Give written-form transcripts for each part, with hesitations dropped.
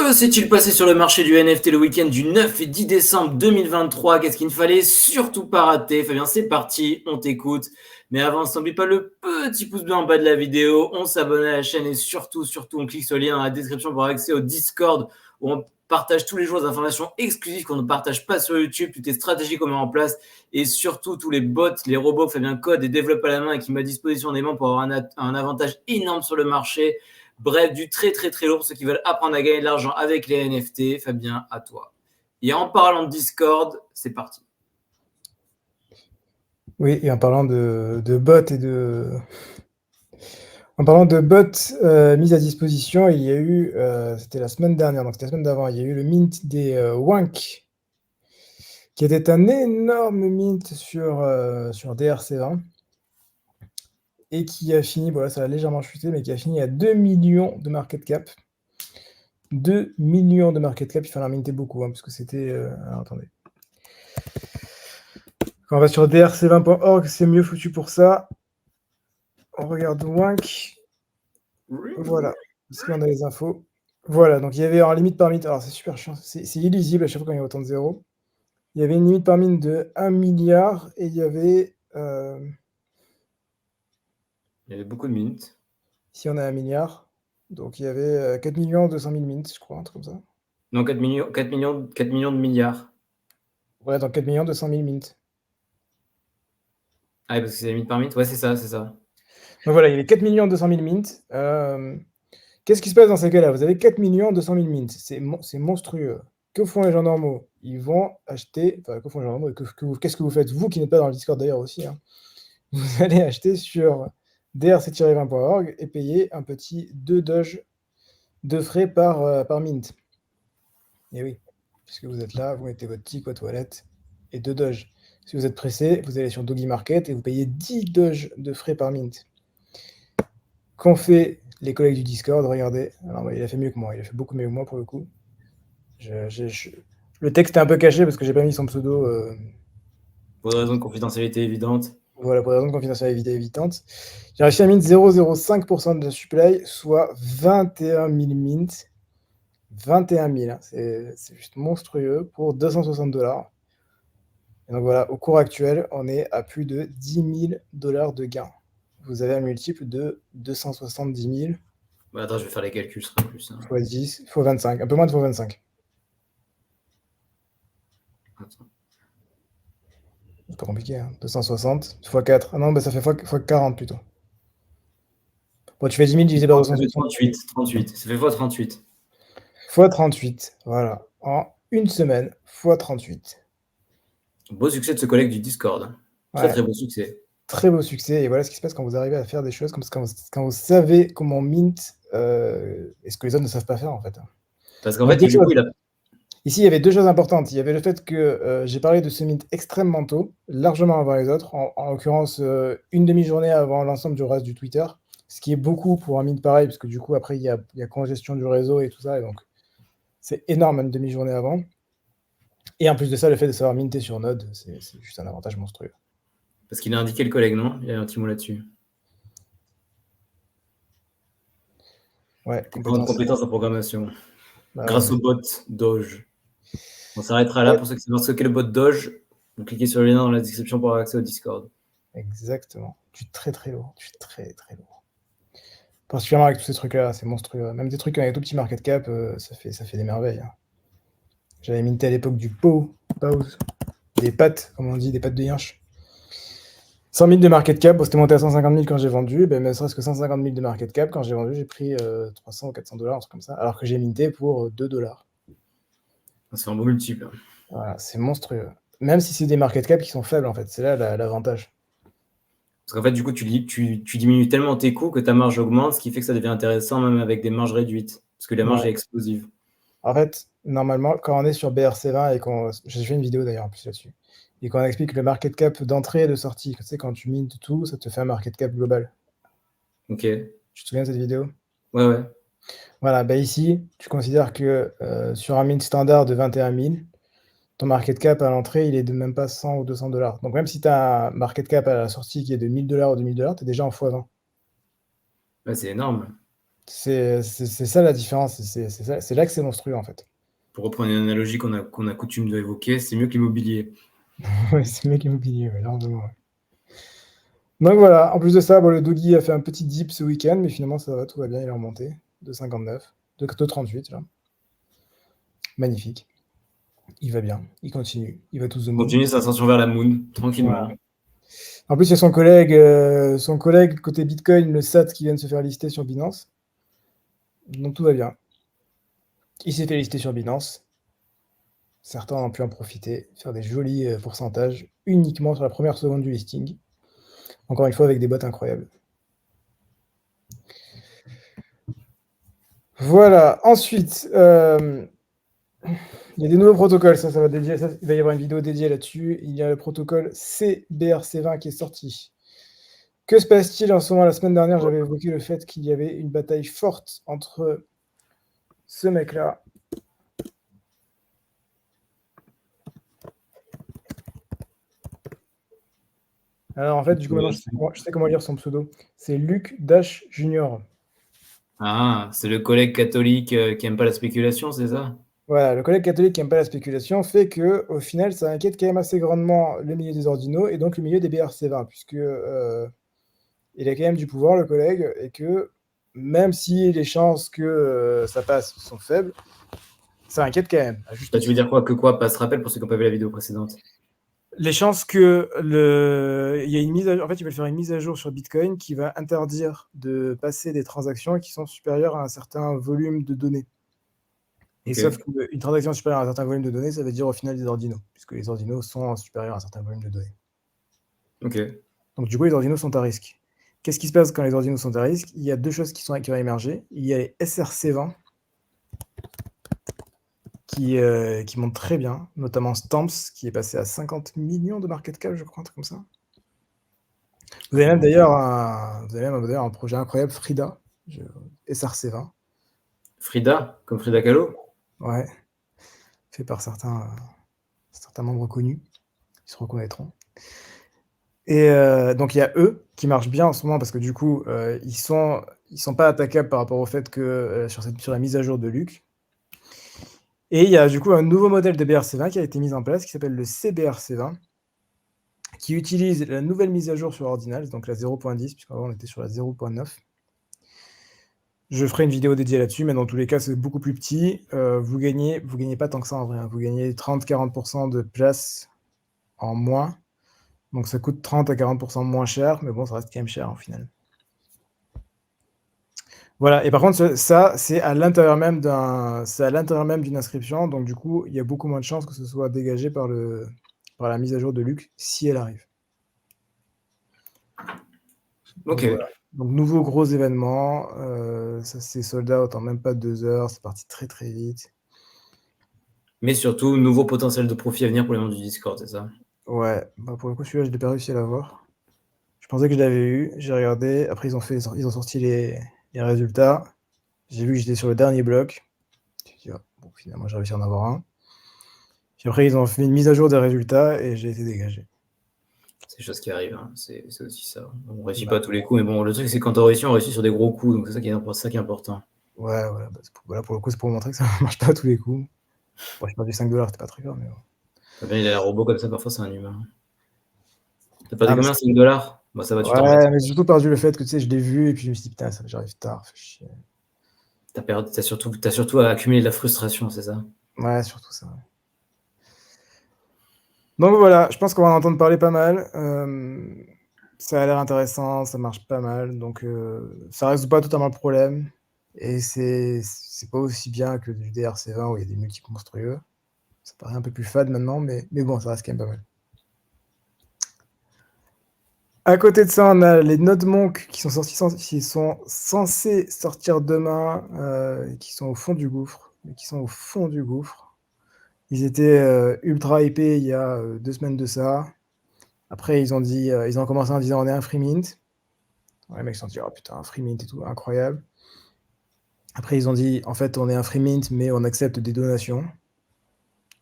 Que s'est-il passé sur le marché du NFT le week-end du 9 et 10 décembre 2023? Qu'est-ce qu'il ne fallait surtout pas rater? Fabien, c'est parti, on t'écoute. Mais avant, n'oublie pas le petit pouce bleu en bas de la vidéo, on s'abonne à la chaîne et surtout, on clique sur le lien dans la description pour avoir accès au Discord où on partage tous les jours des informations exclusives qu'on ne partage pas sur YouTube, toutes les stratégies qu'on met en place et surtout tous les bots, les robots que Fabien code et développe à la main et qui met à disposition des membres pour avoir un avantage énorme sur le marché. Bref, du très lourd pour ceux qui veulent apprendre à gagner de l'argent avec les NFT. Fabien, à toi. Et en parlant de Discord, c'est parti. Oui, et en parlant de bots et de... En parlant de bots mis à disposition, il y a eu, c'était la semaine dernière, donc c'était la semaine d'avant, il y a eu le mint des Wank, qui était un énorme mint sur DRC20, et qui a fini, voilà, ça a légèrement chuté, mais qui a fini à 2 millions de market cap. 2 millions de market cap, il fallait en minter beaucoup, parce que c'était... alors, attendez. Quand on va sur drc20.org, c'est mieux foutu pour ça. On regarde Wank. Voilà, ici on a les infos. Voilà, donc il y avait en limite par mint, alors c'est super chiant, c'est illisible à chaque fois quand il y a autant de zéros. Il y avait une limite par mint de 1 milliard et il y avait... Il y avait beaucoup de mints. Ici on a 1 milliard, donc il y avait 4 200 000 mints, je crois, un truc comme ça. Non, 4 millions de milliards. Ouais, donc 4 200 000 mints. Ah, parce que c'est la mint par mint. Ouais, c'est ça, c'est ça. Donc voilà, il y avait 4 200 000 mints. Qu'est-ce qui se passe dans ces cas-là? Vous avez 4 200 000 mints, c'est monstrueux. Que font les gens normaux? Ils vont acheter... Enfin, que font les gens normaux? Qu'est-ce que vous faites? Vous qui n'êtes pas dans le Discord d'ailleurs aussi, vous allez acheter sur drc-20.org et payer un petit 2 Doge de frais par mint. Et oui, puisque vous êtes là, vous mettez votre tic aux toilettes et 2 Doge. Si vous êtes pressé, vous allez sur Doggy Market et vous payez 10 Doge de frais par mint. Qu'ont fait les collègues du Discord? Regardez. Alors, il a fait mieux que moi, il a fait beaucoup mieux que moi pour le coup. Le texte est un peu caché parce que j'ai pas mis son pseudo. Pour des raisons de confidentialité évidentes. Voilà, pour des raisons de confidentialité évidente. J'ai réussi à mint 0,05% de la supply, soit 21 000 mints. 21 000, hein. C'est juste monstrueux pour 260 $. Et donc voilà, au cours actuel, on est à plus de 10 000 $ de gain. Vous avez un multiple de 270 000. Bah, attends, je vais faire les calculs, ce sera plus. Fois 10, fois 25, un peu moins de fois 25. Attends. C'est pas compliqué, 260 fois 4. Ah non, bah ça fait fois 40 plutôt. Bon, tu fais 10 000 divisé par 260. 38. Ça fait fois 38. Fois 38, voilà. En une semaine, fois 38. Beau succès de ce collègue du Discord. Ouais. Très beau succès. Très beau succès. Et voilà ce qui se passe quand vous arrivez à faire des choses comme quand vous savez comment mint et ce que les autres ne savent pas faire en fait. Parce qu'en fait, du coup, Ici, il y avait 2 choses importantes. Il y avait le fait que j'ai parlé de ce mint extrêmement tôt, largement avant les autres, en l'occurrence une demi-journée avant l'ensemble du reste du Twitter, ce qui est beaucoup pour un mint pareil, parce que du coup, après, il y a congestion du réseau et tout ça, et donc c'est énorme une demi-journée avant. Et en plus de ça, le fait de savoir minter sur Node, c'est juste un avantage monstrueux. Parce qu'il a indiqué le collègue, non? Il y a un petit mot là-dessus. Ouais, compétences en programmation. Bah, grâce au bot Doge. On s'arrêtera là. Pour ceux qui savent ce qu'est le bot Doge, vous cliquez sur le lien dans la description pour avoir accès au Discord. Exactement. Je suis très lourd. Je suis très lourd. Particulièrement avec tous ces trucs-là, c'est monstrueux. Même des trucs avec tout petit market cap, ça fait des merveilles. J'avais minté à l'époque du pause, des pattes, comme on dit, des pattes de yinche. 100 000 de market cap, c'était monté à 150 000 quand j'ai vendu, ben, ne serait-ce que 150 000 de market cap, quand j'ai vendu, j'ai pris 300 ou 400 $, un truc comme ça, alors que j'ai minté pour 2 $. C'est un beau multiple. Voilà, c'est monstrueux. Même si c'est des market cap qui sont faibles, en fait, c'est là l'avantage. Parce qu'en fait, du coup, tu diminues tellement tes coûts que ta marge augmente, ce qui fait que ça devient intéressant même avec des marges réduites, parce que la marge est explosive. En fait, normalement, quand on est sur BRC20 et j'ai fait une vidéo d'ailleurs en plus là-dessus, et qu'on explique le market cap d'entrée et de sortie, tu sais, quand tu mintes tout, ça te fait un market cap global. Ok. Tu te souviens de cette vidéo? Ouais. Voilà, bah ici, tu considères que sur un mint standard de 21 000, ton market cap à l'entrée, il est de même pas 100 ou 200 $. Donc même si tu as un market cap à la sortie qui est de 1 000 $ ou 2 000 $, tu es déjà en x20. Ouais, c'est énorme. C'est ça la différence. C'est là que c'est monstrueux, en fait. Pour reprendre une analogie qu'on a coutume d'évoquer, c'est mieux que l'immobilier. Ouais, c'est mieux qu'immobilier, ouais, largement. Ouais. Donc voilà, en plus de ça, bon, le Doggy a fait un petit dip ce week-end, mais finalement ça va, tout va bien, il est remonté de 59, de 38 là. Magnifique. Il va bien, il continue, il va tous the moon. Continue sa ascension vers la moon, tranquillement. Ouais. En plus, il y a son collègue côté Bitcoin, le SAT, qui vient de se faire lister sur Binance. Donc tout va bien. Il s'est fait lister sur Binance. Certains ont pu en profiter, faire des jolis pourcentages uniquement sur la première seconde du listing. Encore une fois, avec des bots incroyables. Voilà. Ensuite, il y a des nouveaux protocoles. Ça va dédier, ça, il va y avoir une vidéo dédiée là-dessus. Il y a le protocole CBRC20 qui est sorti. Que se passe-t-il en ce moment? La semaine dernière, j'avais évoqué le fait qu'il y avait une bataille forte entre ce mec-là. Alors en fait, du coup, maintenant, je sais comment lire son pseudo. C'est Luc Dash Junior. Ah, c'est le collègue catholique qui aime pas la spéculation, c'est ça? Voilà, le collègue catholique qui n'aime pas la spéculation fait que, au final, ça inquiète quand même assez grandement le milieu des ordinaux et donc le milieu des BRC20, puisque il a quand même du pouvoir, le collègue, et que même si les chances que ça passe sont faibles, ça inquiète quand même. Bah, tu veux dire quoi? Que quoi? Passe rappel pour ceux qui n'ont pas vu la vidéo précédente. Les chances que il y a une mise à jour, en fait, ils veulent faire une mise à jour sur Bitcoin qui va interdire de passer des transactions qui sont supérieures à un certain volume de données. Et Ok. sauf qu'une transaction supérieure à un certain volume de données, ça veut dire au final des ordinaux, puisque les ordinaux sont supérieurs à un certain volume de données. Ok. Donc du coup, les ordinaux sont à risque. Qu'est-ce qui se passe quand les ordinaux sont à risque? Il y a deux choses qui vont émerger. Il y a les SRC20 qui montent très bien, notamment Stamps, qui est passé à 50 millions de market cap, je crois, un truc comme ça. Vous avez même d'ailleurs un projet incroyable, Frida, SRC20. Frida, comme Frida Kahlo? Ouais, fait par certains membres connus, ils se reconnaîtront. Et donc il y a eux qui marchent bien en ce moment parce que du coup, ils sont pas attaquables par rapport au fait que sur la mise à jour de Luc. Et il y a du coup un nouveau modèle de BRC20 qui a été mis en place qui s'appelle le CBRC20, qui utilise la nouvelle mise à jour sur Ordinals, donc la 0.10, puisqu'avant on était sur la 0.9. Je ferai une vidéo dédiée là-dessus, mais dans tous les cas, c'est beaucoup plus petit. Vous gagnez pas tant que ça en vrai. Hein. Vous gagnez 30-40% de place en moins. Donc ça coûte 30 à 40% moins cher, mais bon, ça reste quand même cher au final. Voilà, et par contre, ça, c'est à l'intérieur même d'une inscription, donc du coup, il y a beaucoup moins de chances que ce soit dégagé par la mise à jour de Luc, si elle arrive. Ok. Donc, voilà. Donc nouveau gros événement, ça s'est sold out en même pas 2 heures, c'est parti très très vite. Mais surtout, nouveau potentiel de profit à venir pour les membres du Discord, c'est ça? Ouais, bah pour le coup, celui-là, je n'ai pas réussi à l'avoir. Je pensais que je l'avais eu, j'ai regardé, après ils ont sorti les résultats. J'ai vu que j'étais sur le dernier bloc. Je me suis dit, oh, bon, finalement, j'ai réussi à en avoir un. Puis après, ils ont fait une mise à jour des résultats et j'ai été dégagé. C'est des choses qui arrivent, hein. C'est aussi ça. On ne réussit pas à tous les coups, mais bon, le truc, c'est que quand on réussit sur des gros coups, donc c'est ça qui est important. Ouais, voilà, bah, pour le coup, c'est pour montrer que ça ne marche pas à tous les coups. Bon, j'ai perdu 5$, c'était pas très grave, mais bon. Fabien, il a l'air robot comme ça, parfois c'est un humain. T'as perdu combien? 5$? Bah ça va, tu t'en remets. Ouais, mais j'ai surtout perdu le fait que tu sais, je l'ai vu et puis je me suis dit, putain, j'arrive tard, fait chier. T'as surtout accumulé de la frustration, c'est ça? Ouais, surtout ça. Donc voilà, je pense qu'on va en entendre parler pas mal. Ça a l'air intéressant, ça marche pas mal, donc ça résout pas totalement le problème. Et c'est pas aussi bien que du DRC20 où il y a des multiples monstrueux. Ça paraît un peu plus fade maintenant, mais bon, ça reste quand même pas mal. À côté de ça, on a les NodeMonk qui sont censés sortir demain, qui sont au fond du gouffre. Ils étaient ultra hypés il y a 2 semaines de ça. Après, ils ont commencé en disant on est un free mint. Ouais, les mecs se sont dit oh putain, un free mint et tout, incroyable. Après, ils ont dit en fait, on est un free mint, mais on accepte des donations.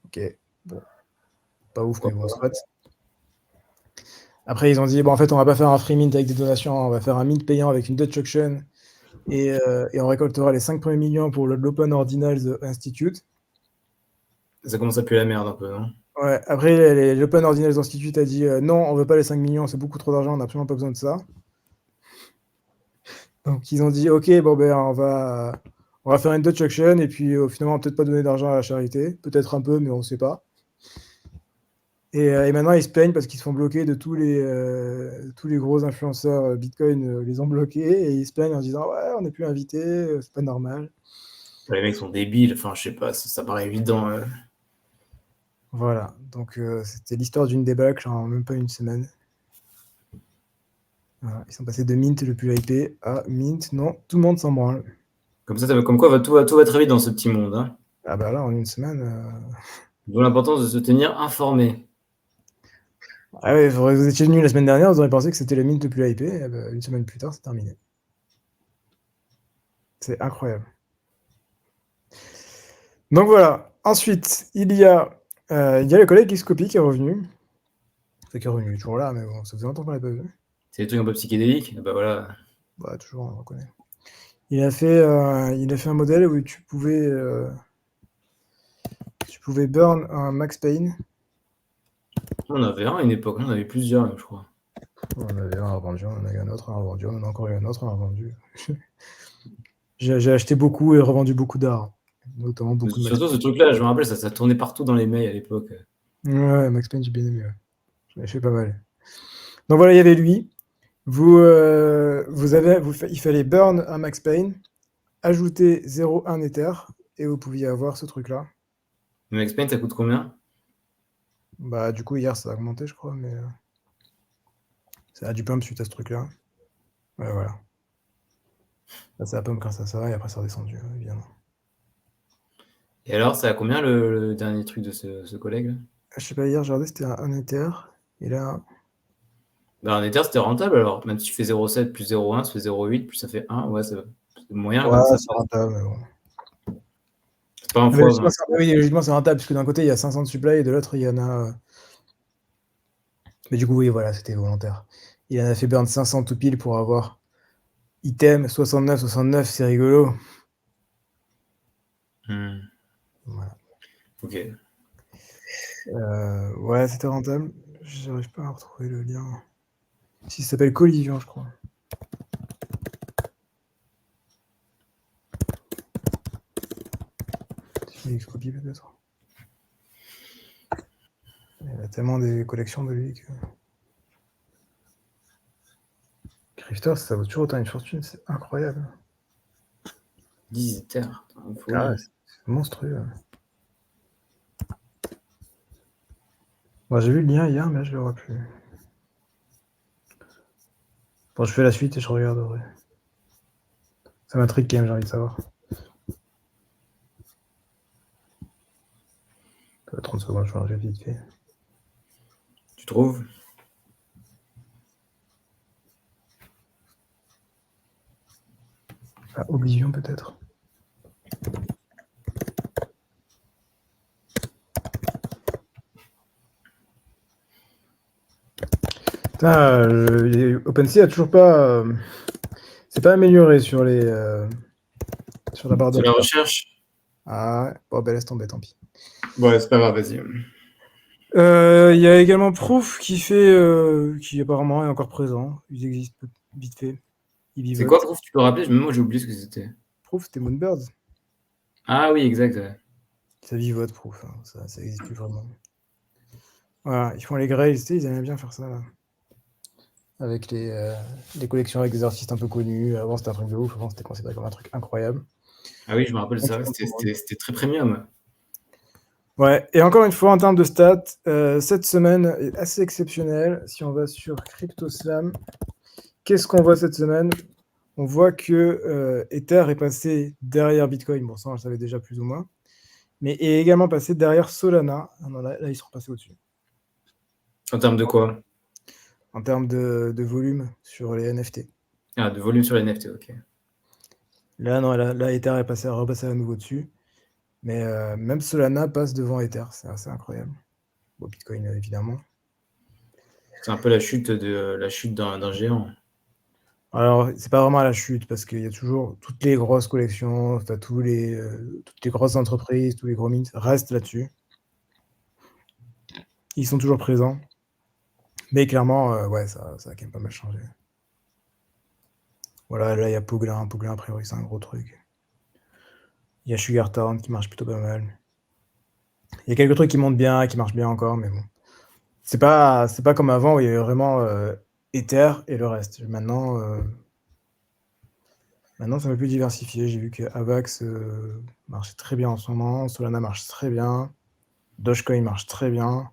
Ok, bon, pas ouf, mais bon, soit. Après, ils ont dit bon, en fait, on va pas faire un free mint avec des donations, on va faire un mint payant avec une Dutch auction Et on récoltera les 5 premiers millions pour l'Open Ordinals Institute. Ça commence à puer la merde un peu, non? Ouais, après, l'Open Ordinals Institute a dit non, on veut pas les 5 millions, c'est beaucoup trop d'argent, on n'a absolument pas besoin de ça. Donc ils ont dit ok, bon ben on va faire une Dutch auction et puis finalement on va peut-être pas donner d'argent à la charité, peut-être un peu, mais on sait pas. Et maintenant ils se plaignent parce qu'ils se font bloquer de tous les gros influenceurs Bitcoin les ont bloqués et ils se plaignent en disant ouais, on n'est plus invités, c'est pas normal. Les mecs sont débiles, enfin, je sais pas, ça paraît évident. Voilà, donc c'était l'histoire d'une débâcle en même pas une semaine. Voilà, ils sont passés de Mint le plus hypé à Mint, non, tout le monde s'en branle. Comme ça, comme quoi tout va très vite dans ce petit monde. Hein. Ah bah là, en une semaine. D'où l'importance de se tenir informé. Ah ouais, vous étiez venu la semaine dernière, vous auriez pensé que c'était le Mint le plus hypé, et bah, une semaine plus tard, c'est terminé. C'est incroyable. Donc voilà. Ensuite, il y a le collègue Xcopy qui est revenu. Enfin, qui est revenu, il est toujours là, mais bon, ça faisait longtemps qu'on l'avait pas vu. C'est des trucs un peu psychédéliques. Bah voilà. Bah, toujours, on le reconnaît. Il a fait un modèle où tu pouvais burn un Max Payne. On avait un à une époque, on en avait plusieurs, même, je crois. On en avait un revendu, on en a eu un autre, un revendu, on en a encore eu un autre, un revendu. J'ai acheté beaucoup et revendu beaucoup d'art. Notamment beaucoup de Max Surtout ce truc-là, je me rappelle, ça tournait partout dans les mails à l'époque. Payne. Ouais, Max Payne, j'ai bien aimé. Ouais. J'en ai fait pas mal. Donc voilà, il y avait lui. Il fallait burn un Max Payne, ajouter 0,1 Ether, et vous pouviez avoir ce truc-là. Le Max Payne, ça coûte combien? Bah, du coup, hier, ça a augmenté, je crois, mais ça a du pump suite à ce truc-là. Ouais, voilà. Là, ça a pump quand ça va, et après, ça a redescendu, évidemment. Et alors, ça a combien le dernier truc de ce collègue là? Je sais pas, hier, j'ai regardé, c'était un Ether, et là, Bah, en Ether, c'était rentable alors. Même si tu fais 0,7 plus 0,1, ça fait 0,8, plus ça fait 1. Ouais, c'est moyen ouais, comme ça. c'est rentable, mais bon. C'est pas un Mais fois. oui, logiquement, c'est rentable, puisque d'un côté, il y a 500 de supply, et de l'autre, il y en a. Mais du coup, oui, voilà, c'était volontaire. Il en a fait burn 500 tout pile pour avoir item 69, 69, c'est rigolo. Voilà. Ok. Ouais, c'était rentable. J'arrive pas à retrouver le lien. Si, ça s'appelle Collision, je crois. Il Xcopy peut-être. Il y a tellement des collections de lui que. Crifter, ça vaut toujours autant une fortune, c'est incroyable. 10 Ether. Ah ouais, c'est monstrueux. Bon, j'ai vu le lien hier, mais là, je le vois plus. Bon, je fais la suite et je regarderai. Ça m'intrigue quand même, j'ai envie de savoir. 30 secondes, je vais ranger vite fait. Tu trouves? Ah, Oblivion peut-être. Putain, OpenSea a toujours pas. C'est pas amélioré sur la barre de C'est la recherche? Ah ouais, bon, ben laisse tomber, tant pis. Ouais, c'est pas grave, vas-y. Il y a également Proof qui apparemment est encore présent. Ils existent vite fait. Ils C'est quoi, vivotent. Proof? Tu peux rappeler? Même moi, j'ai oublié ce que c'était. Proof, c'était Moonbirds. Ah oui, exact. Ouais. Ça vivote, Proof. Hein. Ça existe plus vraiment. Voilà, ils font les Grails, tu sais, ils aimaient bien faire ça. Là. Avec les collections avec des artistes un peu connus. Avant, c'était un truc de ouf. Avant, c'était considéré comme un truc incroyable. Ah oui, je me rappelle Donc, ça. C'était très premium. ouais, et encore une fois, en termes de stats, cette semaine est assez exceptionnelle. Si on va sur CryptoSlam, qu'est-ce qu'on voit cette semaine? On voit que Ether est passé derrière Bitcoin. Bon, ça, on le savait déjà plus ou moins. Mais est également passé derrière Solana. Ah non, là, ils sont passés au-dessus. En termes de quoi? En termes de volume sur les NFT. Ah, de volume sur les NFT, ok. Là, non, là Ether est repassé à nouveau dessus. Mais même Solana passe devant Ether. C'est assez incroyable. Bon, Bitcoin, évidemment. C'est un peu la chute d'un géant. Alors, c'est pas vraiment à la chute parce qu'il y a toujours toutes les grosses collections, enfin toutes les grosses entreprises, tous les gros mints restent là-dessus. Ils sont toujours présents. Mais clairement, ouais, ça a quand même pas mal changé. Voilà, là, il y a Poglin. Poglin, a priori, c'est un gros truc. Il y a Sugar Town qui marche plutôt pas mal. Il y a quelques trucs qui montent bien, qui marchent bien encore, mais bon. C'est pas comme avant où il y avait vraiment Ether et le reste. Maintenant, c'est un peu plus diversifié. J'ai vu que Avax marchait très bien en ce moment, Solana marche très bien, Dogecoin marche très bien.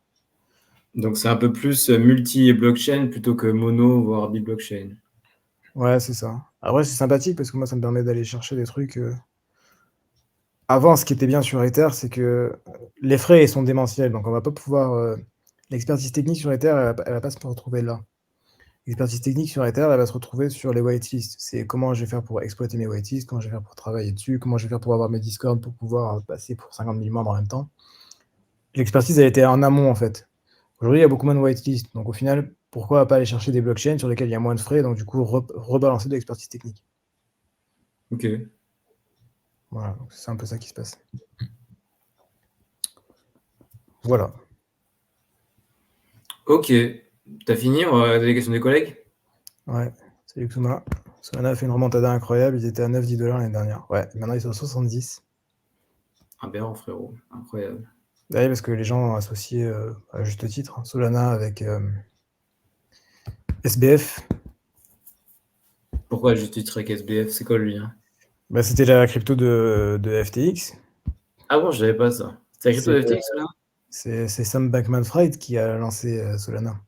Donc, c'est un peu plus multi-blockchain plutôt que mono, voire bi-blockchain. Ouais, c'est ça. Après, c'est sympathique parce que moi, ça me permet d'aller chercher des trucs. Avant, ce qui était bien sur Ether, c'est que les frais ils sont démentiels, donc on va pas pouvoir. L'expertise technique sur Ether, elle va pas se retrouver là. L'expertise technique sur Ether, elle va se retrouver sur les whitelists. C'est comment je vais faire pour exploiter mes whitelists, comment je vais faire pour travailler dessus, comment je vais faire pour avoir mes Discord pour pouvoir passer pour 50 000 membres en même temps. L'expertise, elle était en amont, en fait. Aujourd'hui, il y a beaucoup moins de whitelists. Donc, au final, pourquoi pas aller chercher des blockchains sur lesquels il y a moins de frais, donc du coup, rebalancer de l'expertise technique. Ok. Voilà, donc c'est un peu ça qui se passe. Voilà. Ok. T'as fini? On va des questions des collègues? Ouais. Salut Xuma. Solana a fait une remontada incroyable. Ils étaient à 9-10 $ l'année dernière. Ouais, maintenant ils sont à 70. Aberrant, frérot. Incroyable. Ouais, parce que les gens ont associé, à juste titre, Solana avec SBF. Pourquoi juste titre avec SBF? C'est quoi le lien? Bah, c'était la crypto de FTX. Ah bon, je savais pas ça. C'est la crypto C'est FTX, là? c'est Sam Bankman-Fried qui a lancé Solana.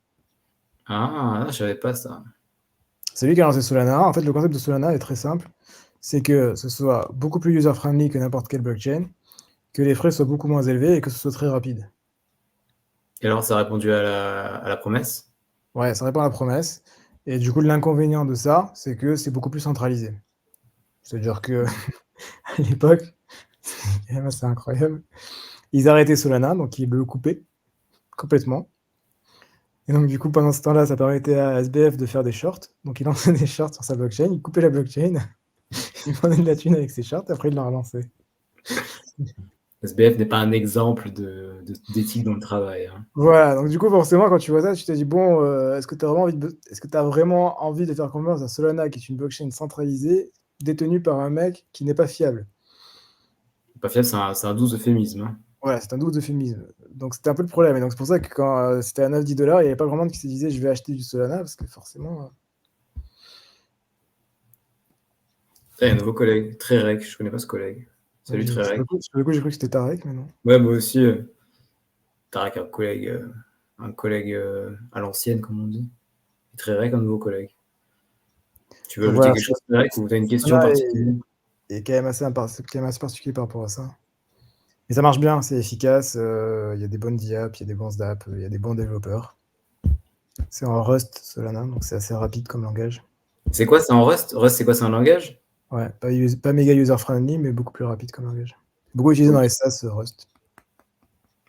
Ah, je savais pas ça. C'est lui qui a lancé Solana. En fait, le concept de Solana est très simple. C'est que ce soit beaucoup plus user-friendly que n'importe quelle blockchain, que les frais soient beaucoup moins élevés et que ce soit très rapide. Et alors, ça a répondu à la promesse? Ouais, ça répond à la promesse. Et du coup, l'inconvénient de ça, c'est que c'est beaucoup plus centralisé. C'est-à-dire que à l'époque, c'est incroyable, ils arrêtaient Solana, donc ils le coupaient complètement. Et donc, du coup, pendant ce temps-là, ça permettait à SBF de faire des shorts. Donc, il lançait des shorts sur sa blockchain, il coupait la blockchain, il prenait de la thune avec ses shorts, et après, il la relançait. SBF n'est pas un exemple d'éthique dans le travail. Hein. Voilà, donc du coup, forcément, quand tu vois ça, tu te dis, bon, est-ce que tu as vraiment envie de faire confiance à Solana, qui est une blockchain centralisée, détenue par un mec qui n'est pas fiable? Pas fiable, c'est un doux euphémisme. Hein. Voilà, c'est un doux euphémisme. Donc c'était un peu le problème. Et donc c'est pour ça que quand c'était à 9-10 $, il n'y avait pas grand monde qui se disait je vais acheter du Solana, parce que forcément. Il y a un nouveau collègue, Trérec, je connais pas ce collègue. Salut Sur Trérec. le coup, j'ai cru que c'était Tarek, mais non. Ouais, moi aussi. Trérec, un collègue à l'ancienne, comme on dit. Et Trérec, un nouveau collègue. Tu veux Donc ajouter voilà, quelque chose, Trérec, ou tu as une question Solana particulière? est quand même c'est quand même assez particulier par rapport à ça. Mais ça marche bien, c'est efficace, il y a des bonnes diaps, il y a des bons dApps, il y a des bons développeurs. C'est en Rust, Solana, donc c'est assez rapide comme langage. C'est quoi, c'est en Rust? Rust, c'est quoi, c'est un langage? Ouais, pas méga user-friendly, mais beaucoup plus rapide comme langage. Beaucoup utilisé dans les SaaS, Rust.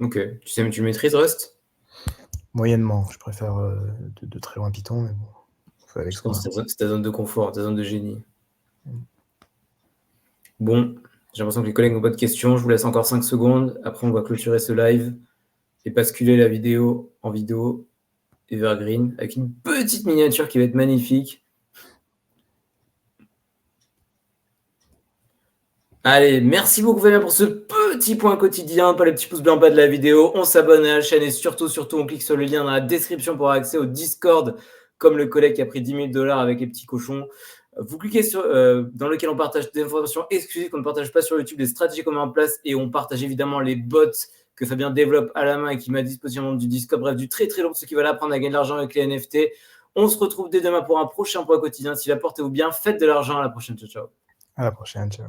Ok. Tu maîtrises Rust? Moyennement, je préfère de très loin Python, mais bon, on fait avec Je ce qu'on pense a. que c'est ta zone de confort, ta zone de génie. Bon, j'ai l'impression que les collègues n'ont pas de questions. Je vous laisse encore 5 secondes. Après, on va clôturer ce live et basculer la vidéo en vidéo evergreen avec une petite miniature qui va être magnifique. Allez, merci beaucoup Fabien pour ce petit point quotidien. Pas les petits pouces bleus en bas de la vidéo. On s'abonne à la chaîne et surtout, on clique sur le lien dans la description pour avoir accès au Discord, comme le collègue qui a pris 10 000 $ avec les petits cochons. Vous cliquez dans lequel on partage des informations exclusives qu'on ne partage pas sur YouTube, des stratégies qu'on met en place et on partage évidemment les bots que Fabien développe à la main et qui met à disposition du Discord. Bref, du très très long pour ceux qui veulent apprendre à gagner de l'argent avec les NFT. On se retrouve dès demain pour un prochain point quotidien. Si la portez-vous bien, faites de l'argent. À la prochaine. Ciao, ciao. À la prochaine, ciao.